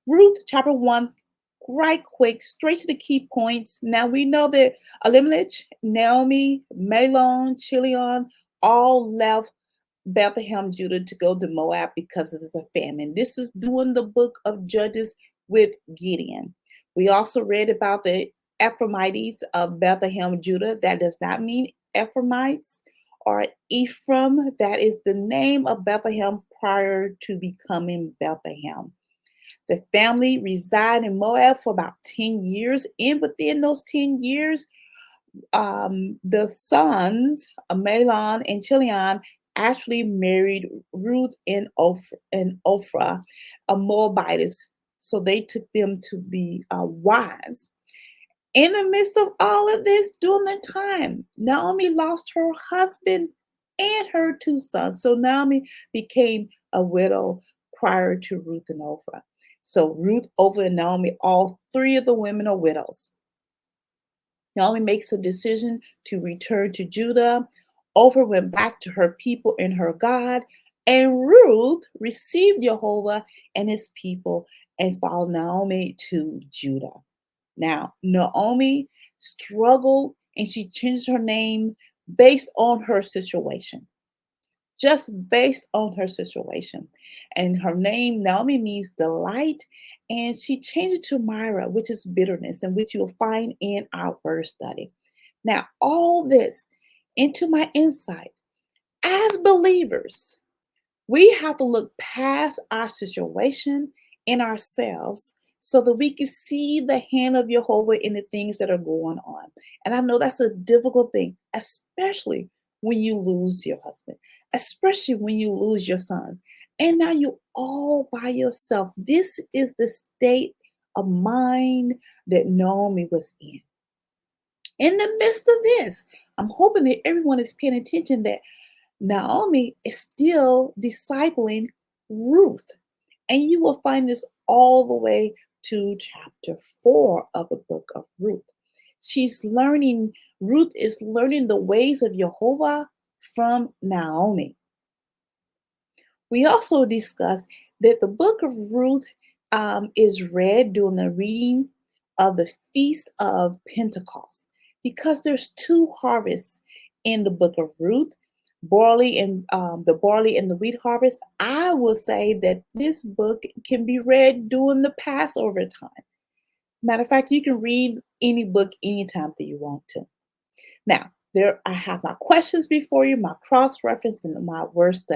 Ruth chapter 1, right quick, straight to the key points. Now we know that Elimelech, Naomi, Malon, Chilion all left Bethlehem, Judah to go to Moab because of the famine. This is during the book of Judges with Gideon. We also read about the Ephraimites of Bethlehem, Judah. That does not mean Ephraimites or Ephraim. That is the name of Bethlehem prior to becoming Bethlehem. The family resided in Moab for about 10 years. And within those 10 years, the sons, Malon and Chilion, actually married Ruth and Ophrah, a Moabitess. So they took them to be wives. In the midst of all of this, during the time, Naomi lost her husband and her two sons. So Naomi became a widow prior to Ruth and Ophrah. So Ruth, Ophrah, and Naomi, all three of the women are widows. Naomi makes a decision to return to Judah. Ophrah went back to her people and her God. And Ruth received Jehovah and his people and followed Naomi to Judah. Now, Naomi struggled and she changed her name based on her situation, just based on her situation. And her name, Naomi, means delight. And she changed it to Myra, which is bitterness, and which you'll find in our word study. Now, all this into my insight as believers, we have to look past our situation and ourselves so that we can see the hand of Jehovah in the things that are going on. And I know that's a difficult thing, especially when you lose your husband, especially when you lose your sons. And now you're all by yourself. This is the state of mind that Naomi was in. In the midst of this, I'm hoping that everyone is paying attention that Naomi is still discipling Ruth. And you will find this all the way to chapter 4 of the book of Ruth. Ruth is learning the ways of Jehovah from Naomi. We also discussed that the book of Ruth is read during the reading of the Feast of Pentecost because there's two harvests in the book of Ruth, the barley and the wheat harvest. I will say that this book can be read during the Passover time. Matter of fact, you can read any book anytime that you want to. Now, I have my questions before you, my cross reference, and my word study.